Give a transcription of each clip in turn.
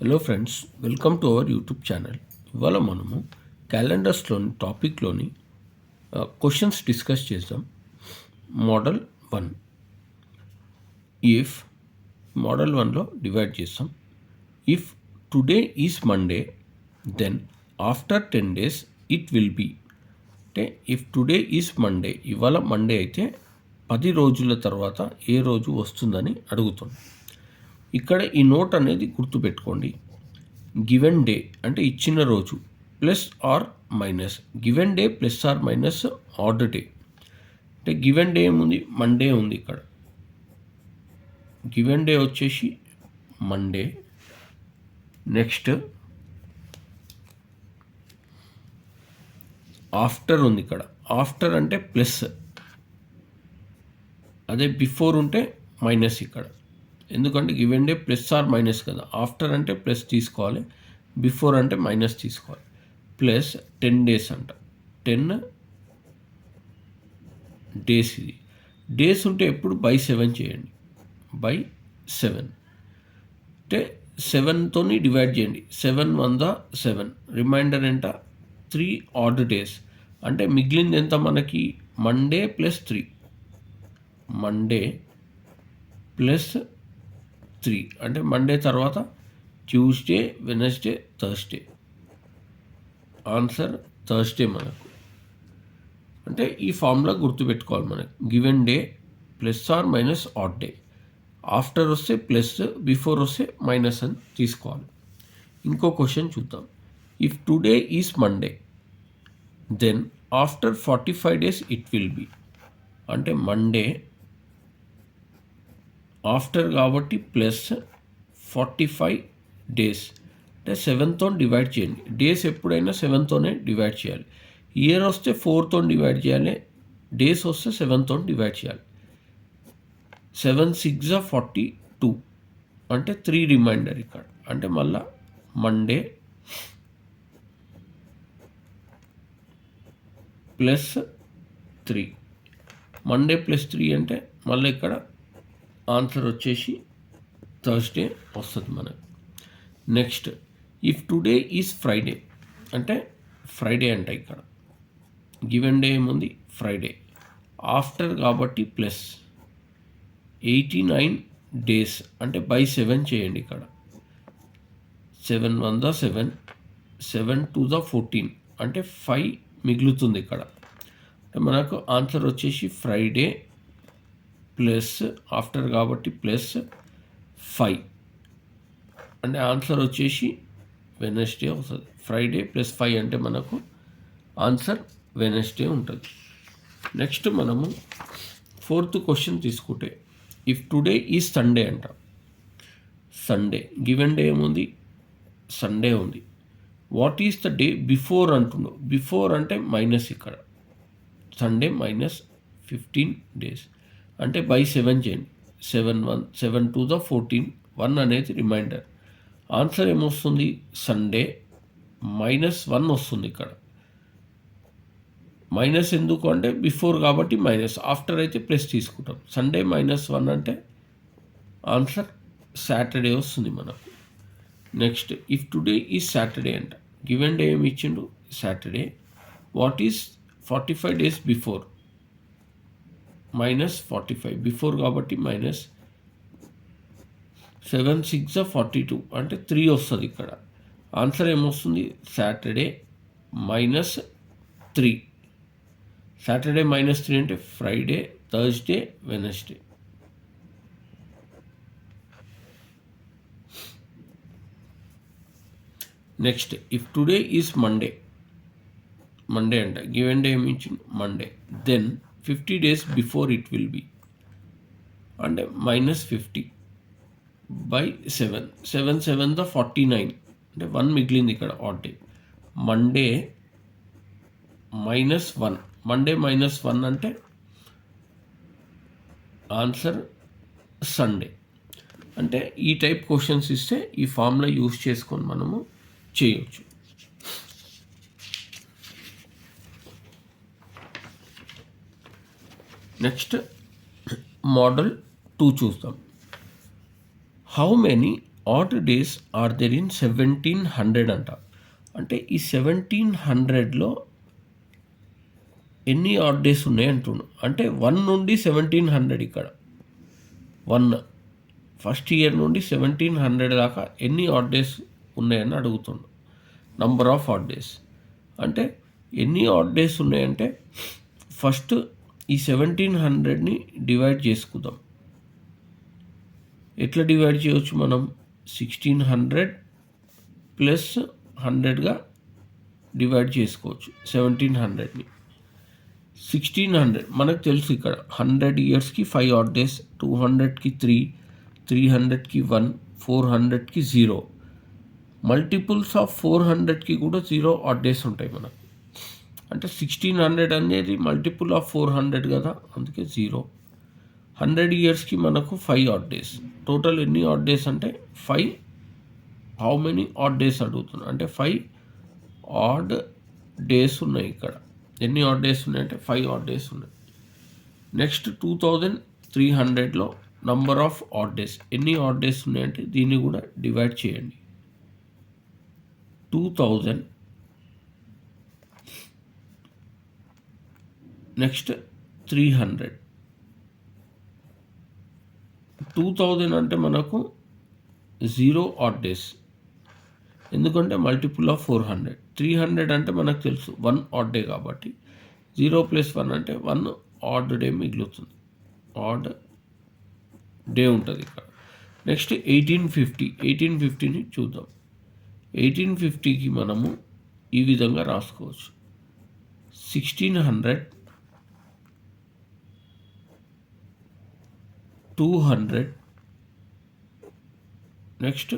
Hello friends, welcome to our YouTube channel. ఇవాళ మనము క్యాలెండర్స్లోని టాపిక్లోని క్వశ్చన్స్ డిస్కస్ చేద్దాం. మోడల్ 1. ఇఫ్ మోడల్ 1లో డివైడ్ చేస్తాం. If today is Monday then after 10 days it will be. అంటే ఇఫ్ టుడే ఈజ్ మండే, ఇవాళ మండే అయితే 10 రోజుల తర్వాత ఏ రోజు వస్తుందని అడుగుతుంది. ఇక్కడ ఈ నోట్ అనేది గుర్తుపెట్టుకోండి. గివెన్ డే అంటే ఇచ్చిన రోజు plus or minus. Given day plus or minus odd day. అంటే గివెన్ డే ఏముంది, మండే ఉంది. ఇక్కడ గివెన్ డే వచ్చేసి మండే. నెక్స్ట్ ఆఫ్టర్ ఉంది. ఇక్కడ ఆఫ్టర్ అంటే ప్లస్, అదే బిఫోర్ ఉంటే మైనస్. ఇక్కడ ఎందుకంటే given day plus or minus కదా, ఆఫ్టర్ అంటే ప్లస్ తీసుకోవాలి, బిఫోర్ అంటే మైనస్ తీసుకోవాలి. ప్లస్ 10 days అంట. 10 days. ఇది డేస్ ఉంటే ఎప్పుడు బై 7 చేయండి. బై 7 అంటే 7తో డివైడ్ చేయండి. 7 1 7. రిమైండర్ ఎంత? 3 ఆడ్ డేస్. అంటే మిగిలింది ఎంత మనకి? Monday plus 3. మండే ప్లస్ 3 అంటే మండే తర్వాత Tuesday, Wednesday, Thursday. Answer Thursday మనకు. అంటే ఈ ఫార్ములా గుర్తుపెట్టుకోవాలి మనకు. Given day plus or minus odd day. After వస్తే ప్లస్, బిఫోర్ వస్తే మైనస్ అని తీసుకోవాలి. ఇంకో క్వశ్చన్ చూద్దాం. If today is Monday then after 45 days it will be. అంటే మండే ఆఫ్టర్ కాబట్టి ప్లస్ 45 days. అంటే 7తో డివైడ్ చేయండి. డేస్ ఎప్పుడైనా 7తోనే డివైడ్ చేయాలి. ఇయర్ వస్తే 4తో డివైడ్ చేయాలి, డేస్ వస్తే 7తో డివైడ్ చేయాలి. 7 6 42 అంటే 3 రిమైండర్ ఇక్కడ. అంటే మళ్ళా మండే ప్లస్ 3. మండే ప్లస్ 3 అంటే మళ్ళీ ఇక్కడ ఆన్సర్ వచ్చేసి థర్స్డే వస్తుంది మనకు. Next if today is Friday అంటే ఫ్రైడే అంట. ఇక్కడ గివెన్ డే ఏముంది? ఫ్రైడే. ఆఫ్టర్ కాబట్టి ప్లస్ 89 days అంటే బై 7 చేయండి. ఇక్కడ 7 1 7, 7 2 14 అంటే 5 మిగులుతుంది ఇక్కడ. అంటే మనకు ఆన్సర్ వచ్చేసి ఫ్రైడే ప్లస్ ఆఫ్టర్ కాబట్టి ప్లస్ 5 అంటే ఆన్సర్ వచ్చేసి వెనస్డే వస్తుంది. ఫ్రైడే ప్లస్ 5 అంటే మనకు ఆన్సర్ వెనస్డే ఉంటుంది. నెక్స్ట్ మనము 4th క్వశ్చన్ తీసుకుంటే ఇఫ్ టుడే ఈజ్ సండే అంట. సండే గివెన్ డే ఏముంది? సండే ఉంది. What is the day before అంటుండో. బిఫోర్ అంటే మైనస్. ఇక్కడ సండే మైనస్ 15 days అంటే బై 7 చేయండి. 7 1 7 2 14, 1 అనేది రిమైండర్. ఆన్సర్ ఏమొస్తుంది? సండే -1 వస్తుంది. ఇక్కడ మైనస్ ఎందుకు అంటే బిఫోర్ కాబట్టి మైనస్, ఆఫ్టర్ అయితే ప్లస్ తీసుకుంటాం. సండే -1 అంటే ఆన్సర్ సాటర్డే వస్తుంది మనకు. Next if today is Saturday అంట. గివెన్ డే ఏమి ఇచ్చిండు? Saturday. What is 45 days before? -45. Before కాబట్టి మైనస్ 7 6 42 అంటే 3 వస్తుంది. ఇక్కడ ఆన్సర్ ఏమొస్తుంది? సాటర్డే -3. సాటర్డే -3 అంటే Friday, Thursday, Wednesday. Next if today is Monday. Monday అంట. గివెన్ డే ఏమి ఇచ్చింది? Monday. Then 50 days before it will be అంటే -50 బై 7. 7 7 49 అంటే 1 మిగిలింది ఇక్కడ ఆడ్ డే. మండే -1. మండే -1 అంటే ఆన్సర్ సండే. అంటే ఈ టైప్ క్వశ్చన్స్ ఇస్తే ఈ ఫార్ములా యూస్ చేసుకొని మనము చేయొచ్చు. నెక్స్ట్ మోడల్ 2 చూద్దాం. How many odd days are there in 1700 అంట. అంటే ఈ 1700లో ఎన్ని ఆడ్ డేస్ ఉన్నాయి అంటుండు. అంటే 1 నుండి 1700 ఇక్కడ 1 ఫస్ట్ ఇయర్ నుండి 1700 దాకా ఎన్ని ఆడ్ డేస్ ఉన్నాయని అడుగుతుండు. నంబర్ ఆఫ్ ఆడ్ డేస్ అంటే ఎన్ని ఆడ్ డేస్ ఉన్నాయంటే ఫస్ట్ ఈ 1700ని డివైడ్ చేసుకుందాం. ఎట్లా డివైడ్ చేయవచ్చు మనం? 1600 ప్లస్ 100గా డివైడ్ చేసుకోవచ్చు 1700ని. 1600 మనకు తెలుసు ఇక్కడ 100 ఇయర్స్కి 5 ఆడ్ డేస్, 200కి 3, 300కి 1, 400కి 0. మల్టిపుల్స్ ఆఫ్ 400కి కూడా 0 ఆడ్ డేస్ ఉంటాయి మనకు. అంటే 1600 అనేది మల్టిపుల్ ఆఫ్ 400 కదా, అందుకే 0. 100 ఇయర్స్కి మనకు 5 ఆడ్ డేస్. టోటల్ ఎన్ని ఆడ్ డేస్ అంటే 5. హౌ మెనీ ఆడ్ డేస్ అడుగుతున్నా అంటే 5 ఆడ్ డేస్ ఉన్నాయి ఇక్కడ. ఎన్ని ఆడ్ డేస్ ఉన్నాయంటే 5 ఆడ్ డేస్ ఉన్నాయి. నెక్స్ట్ 2300లో నంబర్ ఆఫ్ ఆడ్ డేస్ ఎన్ని ఆడ్ డేస్ ఉన్నాయంటే దీన్ని కూడా డివైడ్ చేయండి. 2000 నెక్స్ట్ 300. 2000 అంటే మనకు 0 ఆడ్ డేస్, ఎందుకంటే మల్టిపుల్ ఆఫ్ 400. 300 అంటే మనకు తెలుసు 1 ఆడ్ డే కాబట్టి 0 + 1 అంటే 1 ఆడ్ డే మిగులుతుంది, ఆడ్ డే ఉంటుంది ఇక్కడ. నెక్స్ట్ 1850. 1850ని చూద్దాం. 1850కి మనము ఈ విధంగా రాసుకోవచ్చు. 1600, 200 నెక్స్ట్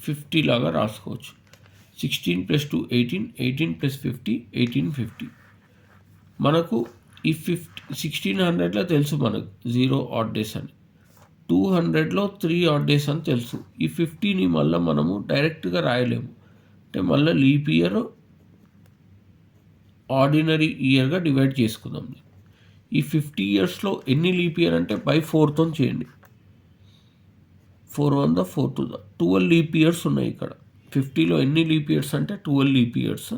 50 లాగా రాసుకోవచ్చు. 16 + 2 18, 18 + 50 1850. మనకు ఈ 1600లో తెలుసు మనకు 0 ఆడ్ డేస్ అని, 200లో 3 ఆడ్ డేస్ అని తెలుసు. ఈ 50ని మళ్ళీ మనము డైరెక్ట్గా రాయలేము, అంటే మళ్ళీ లీప్ ఇయర్ ఆర్డినరీ ఇయర్గా డివైడ్ చేసుకుందాం. ఈ 50 ఇయర్స్లో ఎన్ని లీప్ ఇయర్ అంటే బై 4తో చేయండి. 4 1 4 2 12 లీప్ ఇయర్స్ ఉన్నాయి ఇక్కడ. 50లో ఎన్ని లీప్ ఇయర్స్ అంటే 12 లీప్ ఇయర్స్.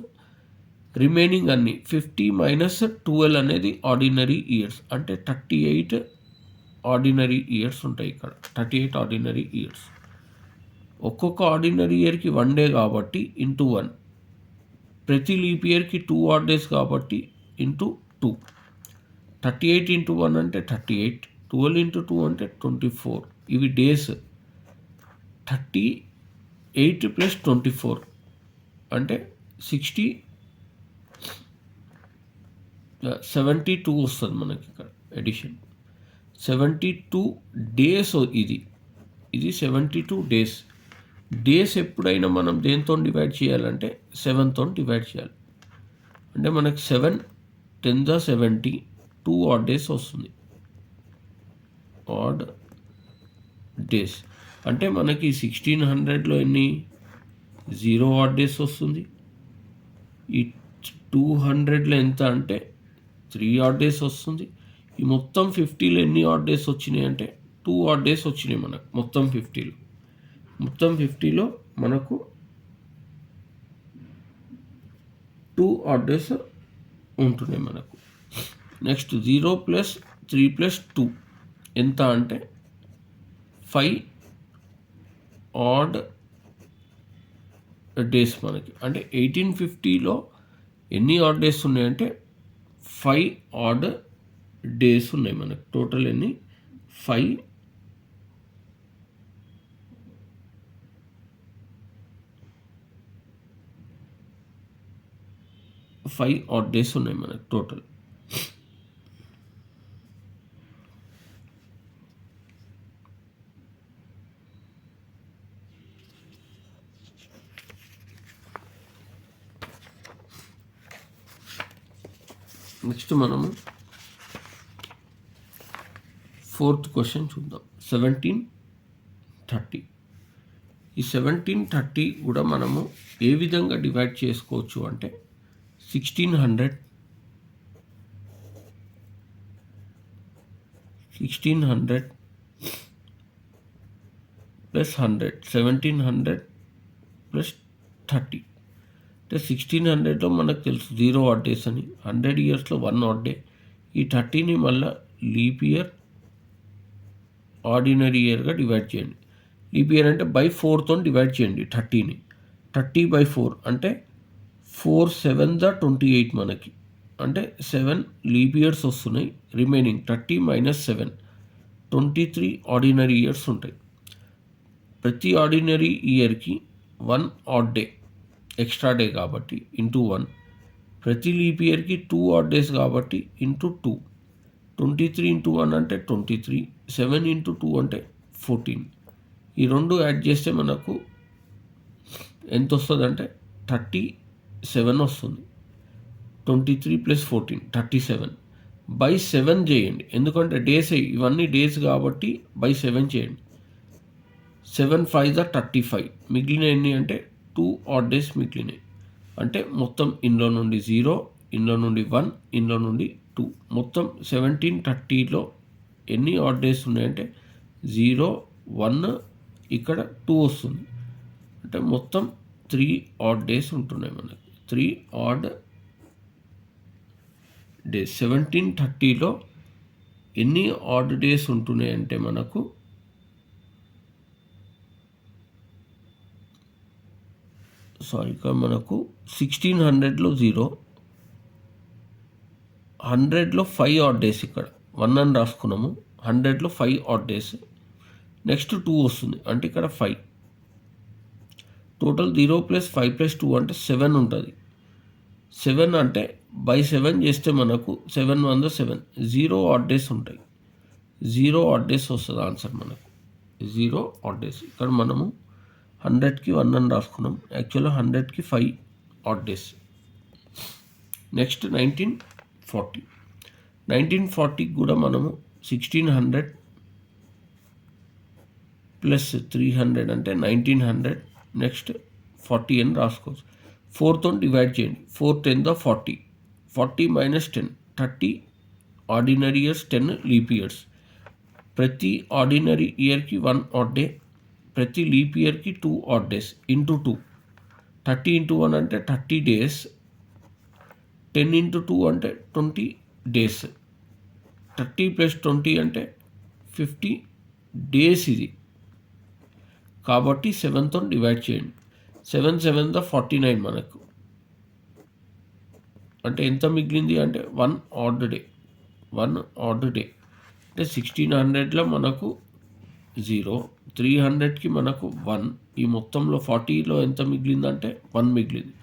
రిమైనింగ్ అన్ని 50 - 12 అనేది ఆర్డినరీ ఇయర్స్, అంటే 38 ఆర్డినరీ ఇయర్స్ ఉంటాయి ఇక్కడ. 38 ఆర్డినరీ ఇయర్స్. ఒక్కొక్క ఆర్డినరీ ఇయర్కి 1 డే కాబట్టి ఇంటూ 1. ప్రతి లీప్ ఇయర్కి 2 ఆడ్ డేస్ కాబట్టి ఇంటూ 2. 38 × 1 అంటే 38, 12 × 2 అంటే 24. ఇవి డేస్. 38 + 24 అంటే 72 వస్తుంది మనకి ఇక్కడ ఎడిషన్. 72 డేస్ ఇది 72 డేస్. డేస్ ఎప్పుడైనా మనం దేంతో డివైడ్ చేయాలంటే 7తో డివైడ్ చేయాలి. అంటే మనకు 7 10 70, 2 ఆడ్ డేస్ వస్తుంది. ఆడ్ డేస్ అంటే మనకి 1600లో ఎన్ని 0 ఆడ్ డేస్ వస్తుంది. ఈ 200లో ఎంత అంటే 3 ఆడ్ డేస్ వస్తుంది. ఈ మొత్తం 50లో ఎన్ని ఆడ్ డేస్ వచ్చినాయి అంటే 2 ఆడ్ డేస్ వచ్చినాయి మనకు. మొత్తం 50లో మనకు 2 ఆడ్ డేస్ ఉంటున్నాయి మనకు. నెక్స్ట్ 0 + 3 + 2 ఎంత అంటే 5 ఆడ్ డేస్ మనకి. అంటే 1850లో ఎన్ని ఆడ్ డేస్ ఉన్నాయంటే 5 ఆడ్ డేస్ ఉన్నాయి మనకు. టోటల్ ఎన్ని 5 ఆడ్ డేస్ ఉన్నాయి మనకు టోటల్. నెక్స్ట్ మనము 4th క్వశ్చన్ చూద్దాం. 1730. ఈ 1730 కూడా మనము ఏ విధంగా డివైడ్ చేసుకోవచ్చు అంటే 1600, 1600 ప్లస్ 100, 1700 ప్లస్ 30. అంటే 1600లో మనకు తెలుసు 0 ఆడ్ డేస్ అని, 100 ఇయర్స్లో 1 ఆడ్ డే. ఈ 30ని మళ్ళీ లీప్ ఇయర్ ఆర్డినరీ ఇయర్గా డివైడ్ చేయండి. లీప్ ఇయర్ అంటే బై 4తో డివైడ్ చేయండి 30ని. 30/4 అంటే 4 7 28 మనకి. అంటే 7 లీప్ ఇయర్స్ వస్తున్నాయి. రిమైనింగ్ 30 - 7 23 ఆర్డినరీ ఇయర్స్ ఉంటాయి. ప్రతి ఆర్డినరీ ఇయర్కి 1 ఆడ్ డే, ఎక్స్ట్రా డే కాబట్టి ఇంటూ 1. ప్రతి లీప్ ఇయర్కి 2 ఆడ్ డేస్ కాబట్టి ఇంటూ 2. 23 × 1 అంటే 23, 7 × 2 అంటే 14. ఈ రెండు యాడ్ చేస్తే మనకు ఎంత వస్తుంది అంటే 37 వస్తుంది. 23 + 14 37. బై 7 చేయండి, ఎందుకంటే డేస్ ఇవన్నీ డేస్ కాబట్టి బై 7 చేయండి. 7 5 35. మిగిలిన ఎన్ని అంటే 2 ఆడ్ డేస్ మిగిలినాయి. అంటే మొత్తం ఇందులో నుండి 0, ఇందులో నుండి 1, ఇందులో నుండి 2, మొత్తం 1730లో ఎన్ని ఆడ్ డేస్ ఉన్నాయంటే 0 1 ఇక్కడ 2 వస్తుంది. అంటే మొత్తం 3 ఆడ్ డేస్ ఉంటున్నాయి మనకి. 3 ఆడ్ డేస్. 1730లో ఎన్ని ఆడ్ డేస్ ఉంటున్నాయి అంటే మనకు ఇక్కడ మనకు 1600లో 0, 100లో 5 ఆడ్ డేస్. ఇక్కడ 1 అని రాసుకున్నాము. 100లో 5 ఆడ్ డేస్. నెక్స్ట్ 2 వస్తుంది, అంటే ఇక్కడ 5. టోటల్ 0 + 5 + 2 అంటే 7 ఉంటుంది. 7 అంటే బై 7 చేస్తే మనకు 7 1 7, 0 ఆడ్ డేస్ ఉంటాయి. 0 ఆడ్ డేస్ వస్తుంది ఆన్సర్ మనకు. 0 ఆడ్ డేస్. ఇక్కడ మనము 100కి 1 అని రాసుకున్నాం. యాక్చువల్గా 100కి 5 ఆడ్ డేస్. నెక్స్ట్ 1940. 1940కి కూడా మనము 1600 ప్లస్ 300 అంటే 1900. నెక్స్ట్ 40 అని రాసుకోవచ్చు. 4తో డివైడ్ చేయండి. 4 10 40. 40 - 10 30 ఆర్డినరీ ఇయర్స్, 10 లీప్ ఇయర్స్. ప్రతి ఆర్డినరీ ఇయర్కి 1 ఆడ్ డే, ప్రతి లీప్ ఇయర్కి 2 ఆడ్ డేస్ ఇంటూ 2. 30 × 1 అంటే 30 డేస్. 10 × 2 అంటే 20 డేస్. 30 + 20 అంటే 50 డేస్ ఇది. కాబట్టి 7తో డివైడ్ చేయండి. 7 7 49 మనకు. అంటే ఎంత మిగిలింది అంటే 1 ఆడ్ డే. 1 ఆడ్ డే అంటే 1600లో మనకు 0, 300కి మనకు 1. ఈ మొత్తంలో 40లో ఎంత మిగిలిందంటే 1 మిగిలింది.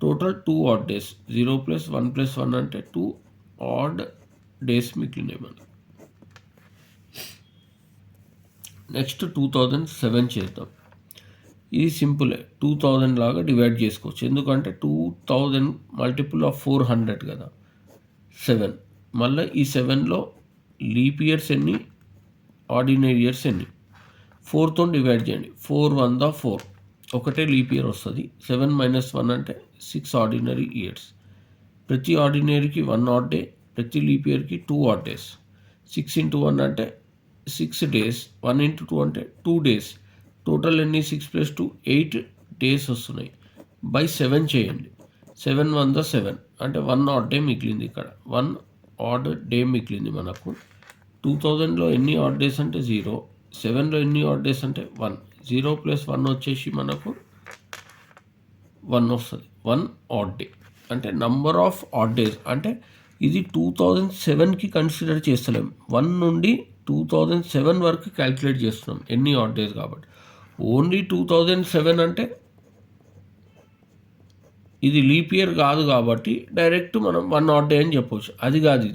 Total 2 odd days. 0 + 1 + 1 అంటే 2 ఆడ్ డేస్ మిగిలినాయి మనకు. నెక్స్ట్ 2007 చేద్దాం. ఇది సింపులే. 2000 లాగా డివైడ్ చేసుకోవచ్చు, ఎందుకంటే 2000 మల్టిపుల్ ఆఫ్ 400 కదా. 7. మళ్ళీ ఈ 7లో లీప్ ఇయర్స్ ఎన్ని, ఆర్డినరీ ఇయర్స్ ఎన్ని. 4తో డివైడ్ చేయండి. 4 1 4, ఒకటే లీప్ ఇయర్ వస్తుంది. 7 - 1 అంటే 6 ఆర్డినరీ ఇయర్స్. ప్రతి ఆర్డినరీకి 1 ఆడ్ డే, ప్రతి లీప్ ఇయర్కి 2 ఆడ్ డేస్. 6 × 1 అంటే 6 డేస్. 1 × 2 అంటే 2 డేస్. టోటల్ ఎన్ని 6 + 2 8 డేస్ వస్తున్నాయి. బై 7 చేయండి. 7 1 7 అంటే 1 ఆడ్ డే మిగిలింది. ఇక్కడ 1 ఆడ్ డే మిగిలింది మనకు. 2000లో ఎన్ని ఆడ్ డేస్ అంటే 0, 7లో ఎన్ని ఆడ్ డేస్ అంటే 1. 0 + 1 వచ్చేసి మనకు 1 వస్తుంది. 1 ఆడ్ డే అంటే నంబర్ ఆఫ్ ఆడ్ డేస్. అంటే ఇది 2007కి కన్సిడర్ చేస్తలేం, 1 నుండి 2007 వరకు క్యాలిక్యులేట్ చేస్తున్నాం ఎన్ని ఆడ్ డేస్ కాబట్టి. ఓన్లీ 2007 అంటే ఇది లీప్ ఇయర్ కాదు కాబట్టి డైరెక్ట్ మనం 1 ఆడ్ డే అని చెప్పవచ్చు. అది కాదు,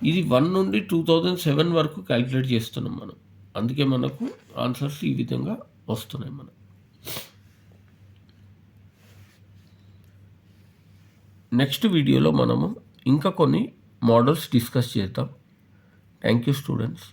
ఇది 1 నుండి 2007 వరకు క్యాలిక్యులేట్ చేస్తున్నాం మనం. అందుకే మనకు ఆన్సర్స్ ఈ విధంగా వస్తున్నాయి మనం. నెక్స్ట్ వీడియోలో మనము ఇంకా కొన్ని మోడల్స్ డిస్కస్ చేద్దాం. Thank you students.